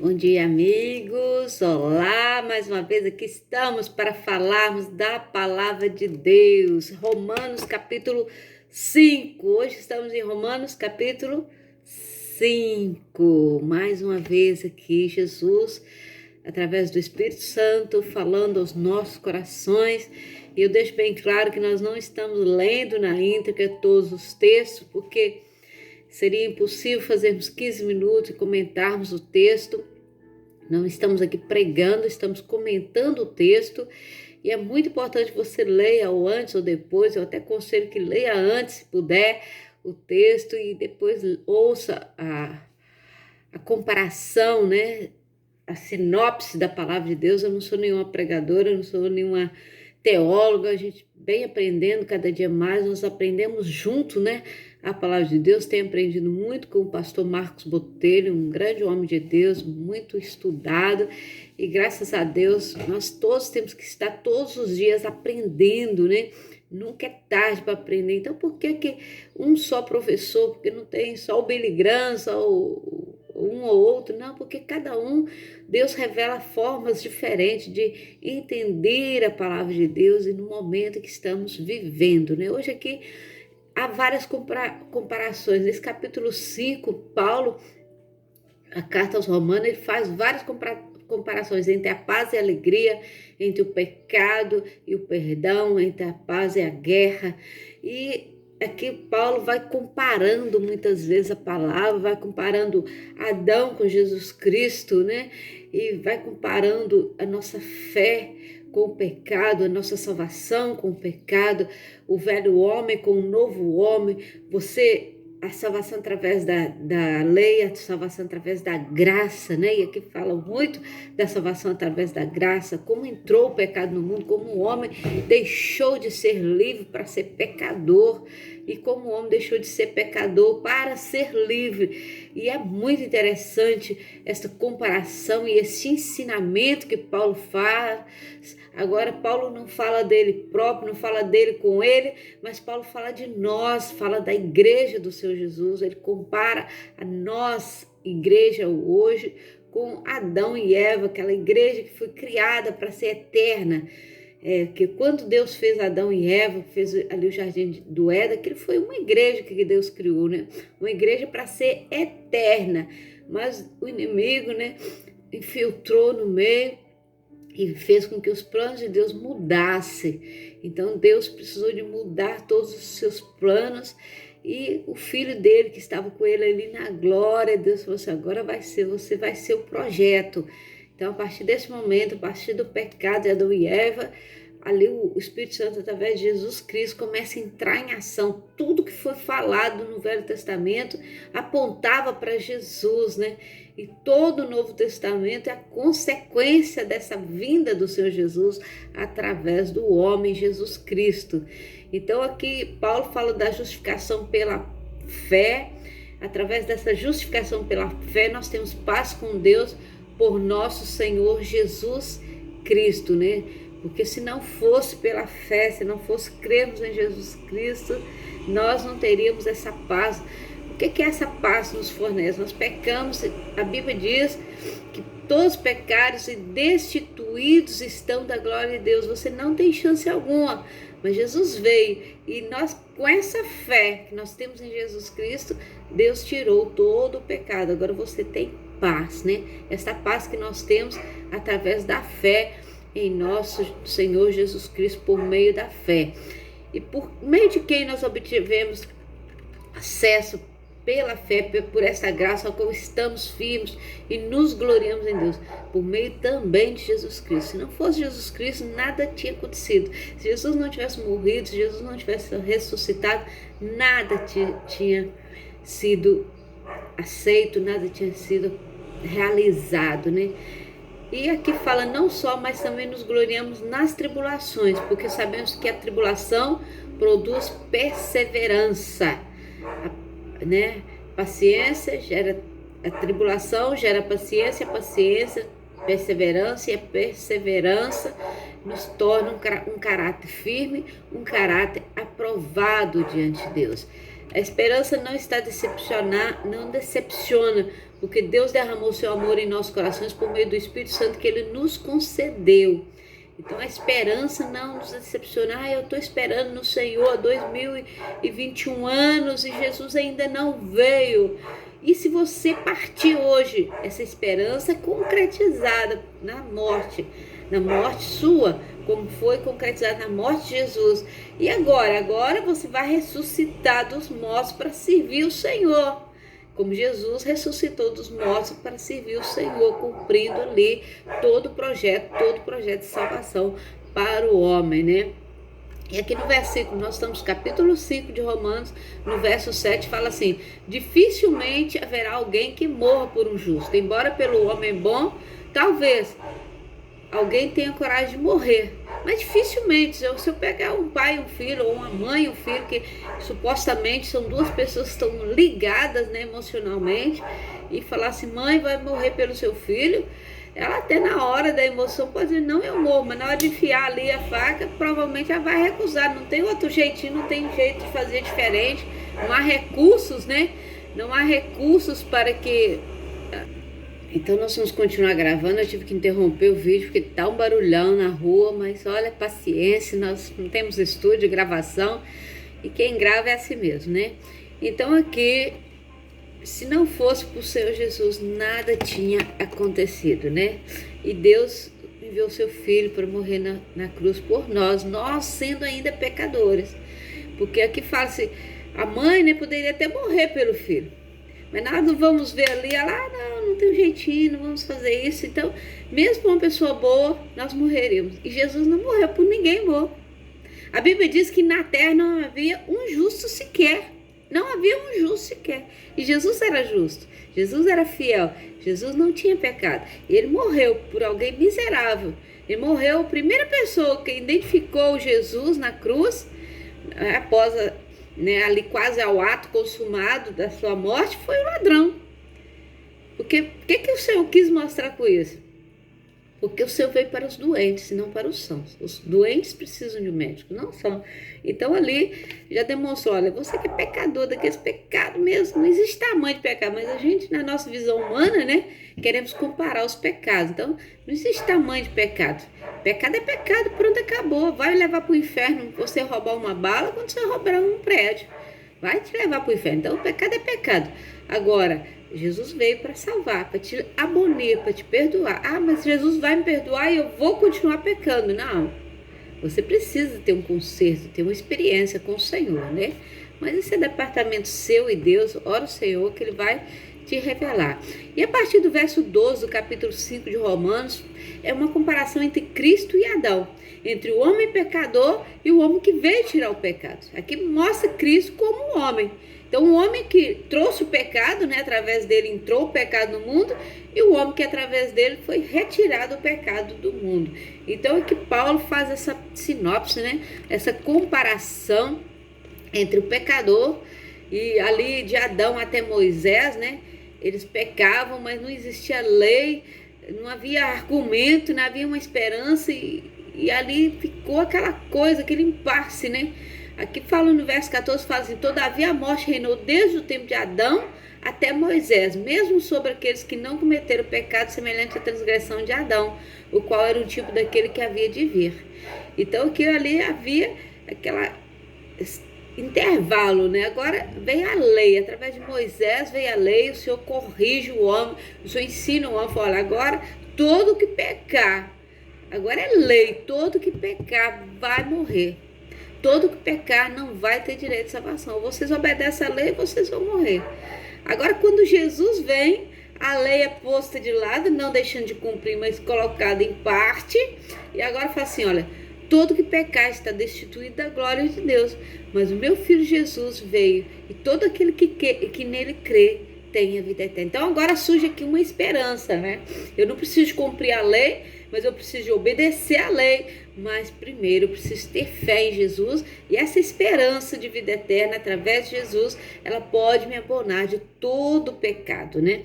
Bom dia, amigos! Olá, mais uma vez aqui estamos para falarmos da palavra de Deus. Romanos capítulo 5. Hoje estamos em Romanos capítulo 5. Mais uma vez aqui, Jesus, através do Espírito Santo, falando aos nossos corações. E eu deixo bem claro que nós não estamos lendo na íntegra todos os textos, porque seria impossível fazermos 15 minutos e comentarmos o texto. Não estamos aqui pregando, estamos comentando o texto. E é muito importante que você leia ou antes ou depois. Eu até aconselho que leia antes, se puder, o texto e depois ouça a comparação, né? A sinopse da palavra de Deus. Eu não sou nenhuma pregadora, eu não sou nenhuma teóloga, a gente vem aprendendo cada dia mais, nós aprendemos junto, né? A palavra de Deus. Tem aprendido muito com o pastor Marcos Botelho, um grande homem de Deus, muito estudado, e graças a Deus nós todos temos que estar todos os dias aprendendo, né? Nunca é tarde para aprender. Então, por que um só professor? Porque não tem só o Billy Graham, só um ou outro? Não, porque cada um, Deus revela formas diferentes de entender a palavra de Deus e no momento que estamos vivendo, né? Hoje aqui há várias comparações. Nesse capítulo 5, Paulo, a carta aos Romanos, ele faz várias comparações entre a paz e a alegria, entre o pecado e o perdão, entre a paz e a guerra. E aqui Paulo vai comparando muitas vezes a palavra, vai comparando Adão com Jesus Cristo, né? E vai comparando a nossa fé com o pecado, a nossa salvação com o pecado, o velho homem com o novo homem, a salvação através da lei, a salvação através da graça, né? E aqui fala muito da salvação através da graça, como entrou o pecado no mundo, como o homem deixou de ser livre para ser pecador, e como o homem deixou de ser pecador para ser livre. E é muito interessante essa comparação e esse ensinamento que Paulo faz. Agora, Paulo não fala dele próprio, não fala dele com ele, mas Paulo fala de nós, fala da igreja do Senhor Jesus. Ele compara a nós, igreja hoje, com Adão e Eva, aquela igreja que foi criada para ser eterna. Que quando Deus fez Adão e Eva, fez ali o jardim do Éden, aquilo foi uma igreja que Deus criou, né? Uma igreja para ser eterna. Mas o inimigo, né, infiltrou no meio e fez com que os planos de Deus mudassem. Então Deus precisou de mudar todos os seus planos, e o filho dele que estava com ele ali na glória, Deus falou assim: agora você vai ser o projeto. Então, a partir desse momento, a partir do pecado de Adão e Eva, ali o Espírito Santo, através de Jesus Cristo, começa a entrar em ação. Tudo que foi falado no Velho Testamento apontava para Jesus, né? E todo o Novo Testamento é a consequência dessa vinda do Senhor Jesus através do homem Jesus Cristo. Então, aqui Paulo fala da justificação pela fé. Através dessa justificação pela fé, nós temos paz com Deus por nosso Senhor Jesus Cristo, né? Porque se não fosse pela fé, se não fosse crermos em Jesus Cristo, nós não teríamos essa paz. O que essa paz nos fornece? Nós pecamos, a Bíblia diz que todos pecados e destituídos estão da glória de Deus. Você não tem chance alguma, mas Jesus veio e nós, com essa fé que nós temos em Jesus Cristo, Deus tirou todo o pecado. Agora você tem paz, né? Essa paz que nós temos através da fé em nosso Senhor Jesus Cristo, por meio da fé. E por meio de quem nós obtivemos acesso pela fé, por essa graça, ao qual estamos firmes e nos gloriamos em Deus, por meio também de Jesus Cristo. Se não fosse Jesus Cristo, nada tinha acontecido. Se Jesus não tivesse morrido, se Jesus não tivesse ressuscitado, nada tinha sido aceito, nada tinha sido realizado, né? E aqui fala não só, mas também nos gloriamos nas tribulações, porque sabemos que a tribulação produz perseverança, né? Paciência gera, a tribulação gera paciência, paciência, perseverança, e a perseverança nos torna um caráter firme, um caráter aprovado diante de Deus. A esperança não está não decepciona, porque Deus derramou seu amor em nossos corações por meio do Espírito Santo que Ele nos concedeu. Então a esperança não nos decepciona. Eu estou esperando no Senhor 2021 anos e Jesus ainda não veio. E se você partir hoje, essa esperança é concretizada na morte sua, como foi concretizada na morte de Jesus. E agora? Agora você vai ressuscitar dos mortos para servir o Senhor. Como Jesus ressuscitou dos mortos para servir o Senhor, cumprindo ali todo o projeto de salvação para o homem, né? E aqui no versículo, nós estamos no capítulo 5 de Romanos, no verso 7, fala assim: dificilmente haverá alguém que morra por um justo, embora pelo homem bom, talvez alguém tenha coragem de morrer. Mas dificilmente, se eu pegar um pai e um filho, ou uma mãe e um filho, que supostamente são duas pessoas que estão ligadas, né, emocionalmente, e falar assim, mãe vai morrer pelo seu filho, ela até na hora da emoção pode dizer, não, eu morro, mas na hora de enfiar ali a faca, provavelmente ela vai recusar, não tem outro jeitinho, não tem jeito de fazer diferente, não há recursos, né, não há recursos para que... Então nós vamos continuar gravando, eu tive que interromper o vídeo porque tá um barulhão na rua, mas olha, paciência, nós não temos estúdio de gravação e quem grava é assim mesmo, né? Então aqui, se não fosse por Senhor Jesus, nada tinha acontecido, né? E Deus enviou seu Filho para morrer na cruz por nós sendo ainda pecadores. Porque aqui fala assim, a mãe, né, poderia até morrer pelo filho. Mas nós não vamos ver ali, ela, não tem um jeitinho, não vamos fazer isso. Então, mesmo uma pessoa boa, nós morreríamos. E Jesus não morreu por ninguém bom. A Bíblia diz que na terra não havia um justo sequer. Não havia um justo sequer. E Jesus era justo. Jesus era fiel. Jesus não tinha pecado. E ele morreu por alguém miserável. Ele morreu, a primeira pessoa que identificou Jesus na cruz, após ali quase ao ato consumado da sua morte, foi o ladrão. Porque o que o Senhor quis mostrar com isso? Porque o Senhor veio para os doentes e não para os sãos. Os doentes precisam de um médico, não são. Então ali já demonstrou, olha, você que é pecador, daqueles pecados mesmo, não existe tamanho de pecado, mas a gente, na nossa visão humana, né, queremos comparar os pecados. Então, não existe tamanho de pecado. Pecado é pecado, pronto, acabou. Vai levar para o inferno você roubar uma bala quando você roubar um prédio. Vai te levar para o inferno. Então, pecado é pecado. Agora, Jesus veio para salvar, para te abolir, para te perdoar. Ah, mas Jesus vai me perdoar e eu vou continuar pecando. Não. Você precisa ter um conserto, ter uma experiência com o Senhor, né? Mas esse é departamento seu e Deus, ora o Senhor que Ele vai te revelar. E a partir do verso 12 do capítulo 5 de Romanos, é uma comparação entre Cristo e Adão, entre o homem pecador e o homem que veio tirar o pecado. Aqui mostra Cristo como um homem. Então, o homem que trouxe o pecado, né, através dele entrou o pecado no mundo, e o homem que através dele foi retirado o pecado do mundo. Então, é que Paulo faz essa sinopse, né, essa comparação entre o pecador e ali de Adão até Moisés, né, eles pecavam, mas não existia lei, não havia argumento, não havia uma esperança, e ali ficou aquela coisa, aquele impasse, né? Aqui fala no verso 14, fala assim, todavia a morte reinou desde o tempo de Adão até Moisés, mesmo sobre aqueles que não cometeram pecado semelhante à transgressão de Adão, o qual era o tipo daquele que havia de vir. Então aqui ali havia aquela intervalo, né? Agora vem a lei, através de Moisés veio a lei, o Senhor corrige o homem, o Senhor ensina o homem, fala, agora todo que pecar, agora é lei, todo que pecar vai morrer. Todo que pecar não vai ter direito de salvação. Vocês obedecem a lei, vocês vão morrer. Agora, quando Jesus vem, a lei é posta de lado, não deixando de cumprir, mas colocada em parte. E agora fala assim, olha, todo que pecar está destituído da glória de Deus. Mas o meu filho Jesus veio, e todo aquele que nele crê tem a vida eterna. Então agora surge aqui uma esperança, né? Eu não preciso cumprir a lei, mas eu preciso obedecer a lei. Mas primeiro eu preciso ter fé em Jesus, e essa esperança de vida eterna através de Jesus, ela pode me abonar de todo o pecado, né?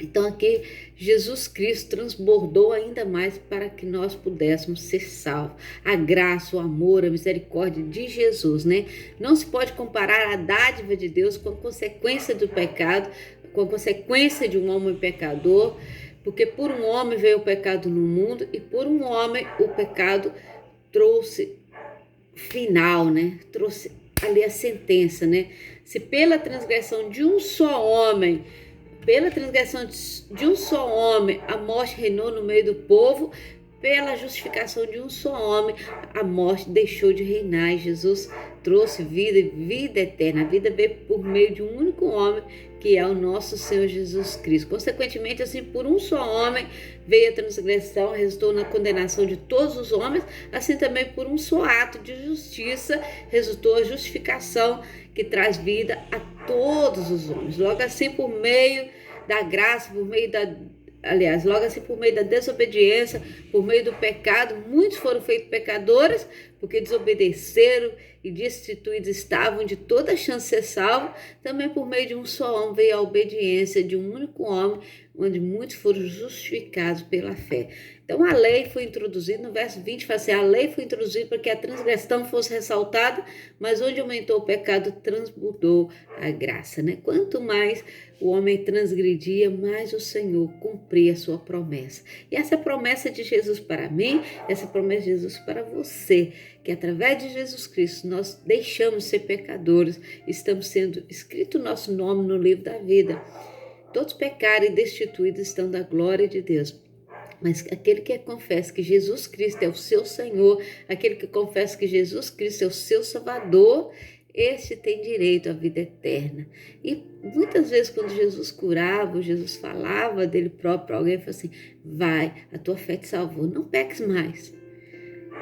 Então aqui Jesus Cristo transbordou ainda mais para que nós pudéssemos ser salvos. A graça, o amor, a misericórdia de Jesus, né? Não se pode comparar a dádiva de Deus com a consequência do pecado, com a consequência de um homem pecador, porque por um homem veio o pecado no mundo e por um homem o pecado trouxe final, né? Trouxe ali a sentença, né? Se pela transgressão de um só homem, pela transgressão de um só homem, a morte reinou no meio do povo, pela justificação de um só homem, a morte deixou de reinar. E Jesus trouxe vida eterna. A vida veio por meio de um único homem, que é o nosso Senhor Jesus Cristo. Consequentemente, assim, por um só homem veio a transgressão, resultou na condenação de todos os homens, assim também por um só ato de justiça resultou a justificação que traz vida a todos os homens. Logo assim, por meio da graça, logo assim, por meio da desobediência, por meio do pecado, muitos foram feitos pecadores, porque desobedeceram e destituídos estavam de toda a chance de ser salvos. Também por meio de um só homem veio a obediência de um único homem, onde muitos foram justificados pela fé. Então a lei foi introduzida, no verso 20 fala assim, a lei foi introduzida para que a transgressão fosse ressaltada, mas onde aumentou o pecado, transbordou a graça, né? Quanto mais o homem transgredia, mais o Senhor cumpria a sua promessa. E essa promessa de Jesus para mim, essa promessa de Jesus para você, que através de Jesus Cristo nós deixamos de ser pecadores, estamos sendo escrito o nosso nome no livro da vida. Todos pecaram e destituídos estão da glória de Deus. Mas aquele que confessa que Jesus Cristo é o seu Senhor, aquele que confessa que Jesus Cristo é o seu Salvador, este tem direito à vida eterna. E muitas vezes quando Jesus curava, Jesus falava dele próprio para alguém, falava assim, vai, a tua fé te salvou, não peques mais.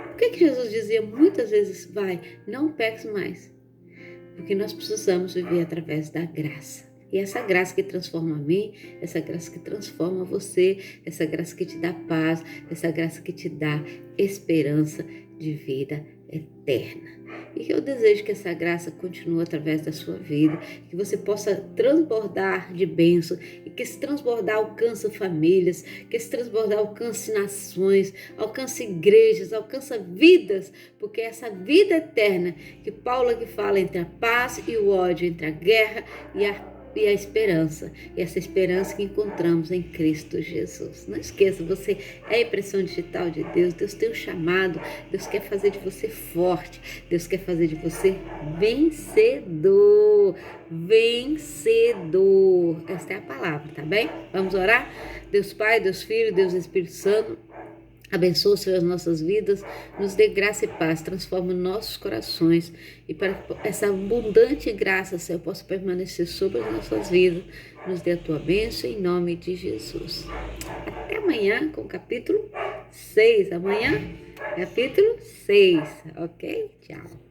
Por que Jesus dizia muitas vezes, vai, não peques mais? Porque nós precisamos viver através da graça. E essa graça que transforma a mim, essa graça que transforma você, essa graça que te dá paz, essa graça que te dá esperança de vida eterna. E eu desejo que essa graça continue através da sua vida, que você possa transbordar de bênção, e que esse transbordar alcance famílias, que esse transbordar alcance nações, alcance igrejas, alcance vidas, porque essa vida eterna que Paulo aqui fala entre a paz e o ódio, entre a guerra e a esperança, e essa esperança que encontramos em Cristo Jesus. Não esqueça, você é a impressão digital de Deus, Deus tem um chamado, Deus quer fazer de você forte, Deus quer fazer de você vencedor, vencedor, esta é a palavra, tá bem? Vamos orar? Deus Pai, Deus Filho, Deus Espírito Santo, abençoa, Senhor, as nossas vidas, nos dê graça e paz, transforma nossos corações e para que essa abundante graça, Senhor, possa permanecer sobre as nossas vidas, nos dê a tua bênção em nome de Jesus. Até amanhã com o capítulo 6, amanhã capítulo 6, ok? Tchau.